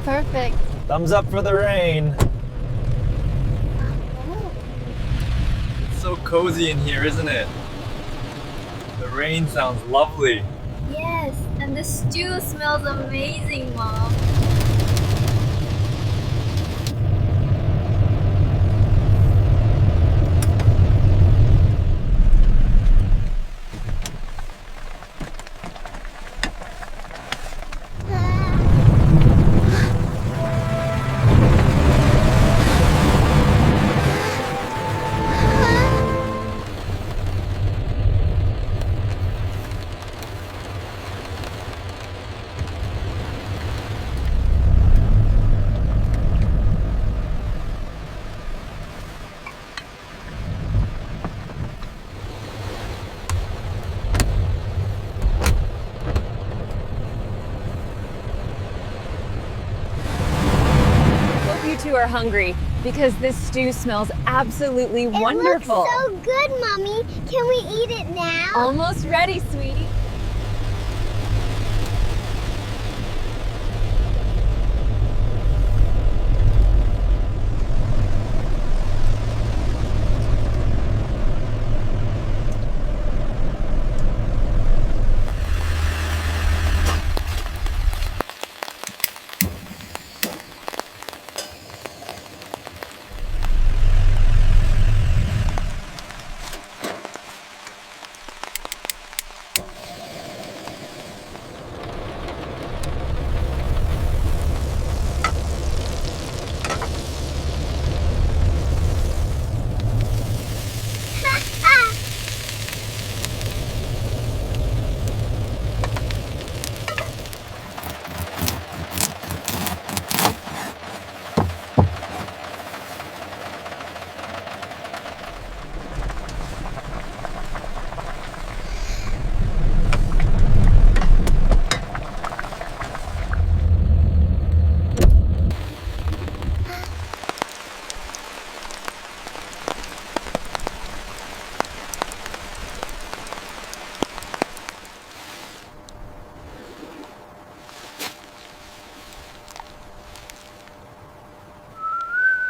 perfect. Thumbs up for the rain. It's so cozy in here, isn't it? The rain sounds lovely. Yes, and the stew smells amazing, Mom. You are hungry because this stew smells absolutely wonderful. It looks so good, Mommy. Can we eat it now? Almost ready, sweetie.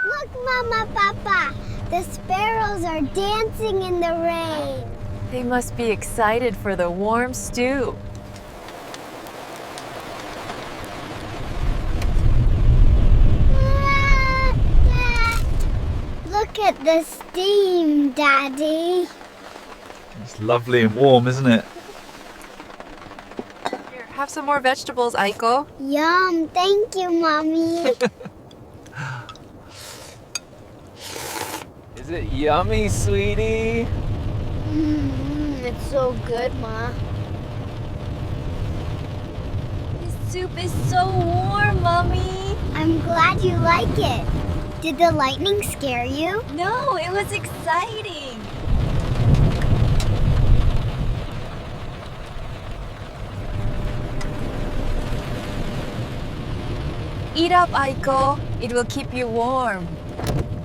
Look, Mama, Papa. The sparrows are dancing in the rain. They must be excited for the warm stew. Look at the steam, Daddy. It's lovely and warm, isn't it? Here, have some more vegetables, Aiko. Yum. Thank you, Mommy. Is it yummy, sweetie? It's so good, Ma. This soup is so warm, Mommy. I'm glad you like it. Did the lightning scare you? No, it was exciting. Eat up, Aiko. It will keep you warm.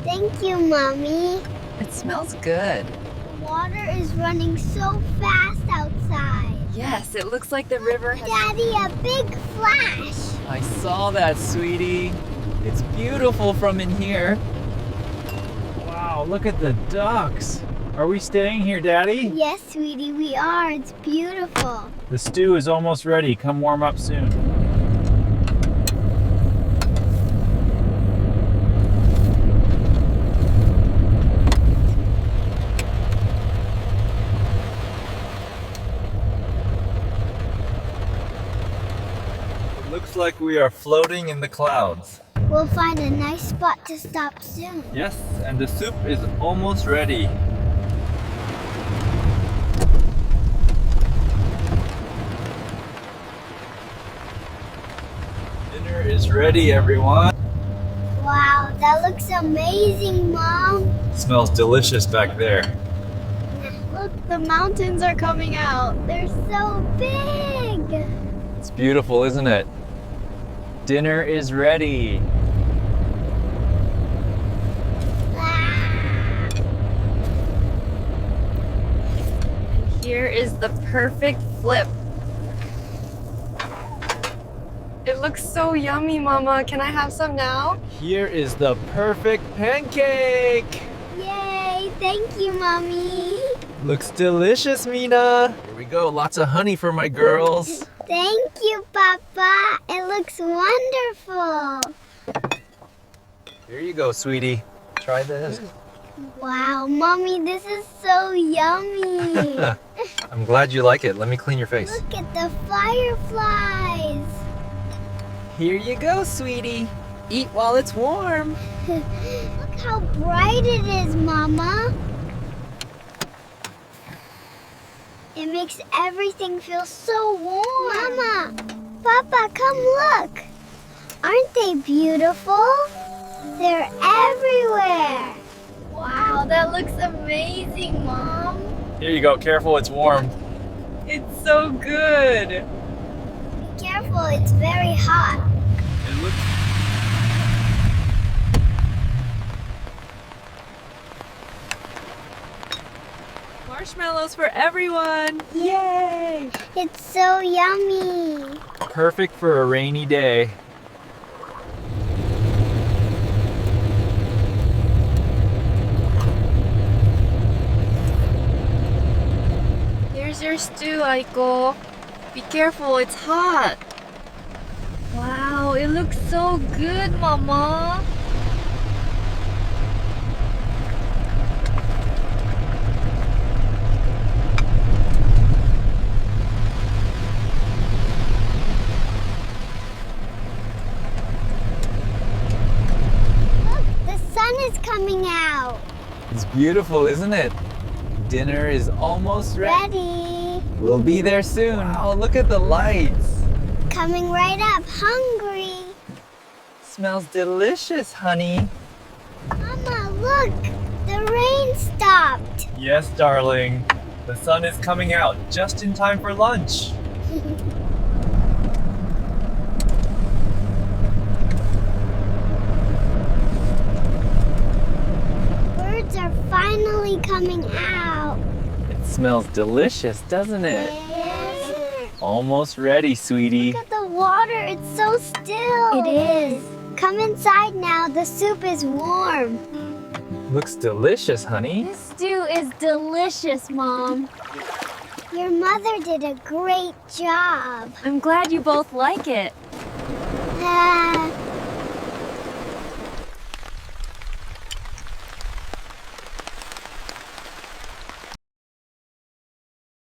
Thank you, Mommy. It smells good. The water is running so fast outside. Yes, it looks like the river has... Daddy, a big flash. I saw that, sweetie. It's beautiful from in here. Wow, look at the ducks. Are we staying here, Daddy? Yes, sweetie, we are. It's beautiful. The stew is almost ready. Come warm up soon. Looks like we are floating in the clouds. We'll find a nice spot to stop soon. Yes, and the soup is almost ready. Dinner is ready, everyone. Wow, that looks amazing, Mom. Smells delicious back there. Look, the mountains are coming out. They're so big. It's beautiful, isn't it? Dinner is ready. Here is the perfect flip. It looks so yummy, Mama. Can I have some now? Here is the perfect pancake. Yay! Thank you, Mommy. Looks delicious, Mina. Here we go. Lots of honey for my girls. Thank you, Papa. It looks wonderful. Here you go, sweetie. Try this. Wow, Mommy, this is so yummy. I'm glad you like it. Let me clean your face. Look at the fireflies. Here you go, sweetie. Eat while it's warm. Look how bright it is, Mama. It makes everything feel so warm. Mama, Papa, come look. Aren't they beautiful? They're everywhere. Wow, that looks amazing, Mom. Here you go. Careful, it's warm. It's so good. Be careful, it's very hot. It looks... Marshmallows for everyone. Yay! It's so yummy. perfect for a rainy day. Here's your stew, Aiko. Be careful, it's hot. Wow, it looks so good, Mama. Look, the sun is coming out. It's beautiful, isn't it? Dinner is almost ready. Ready. We'll be there soon. Oh, look at the lights. Coming right up, hungry. Smells delicious, honey. Mama, look, the rain stopped. Yes, darling. The sun is coming out just in time for lunch. Birds are finally coming out. It smells delicious, doesn't it? Yes. Almost ready, sweetie. Look at the water, it's so still. It is. Come inside now, the soup is warm. Looks delicious, honey. This stew is delicious, Mom. Your mother did a great job. I'm glad you both like it.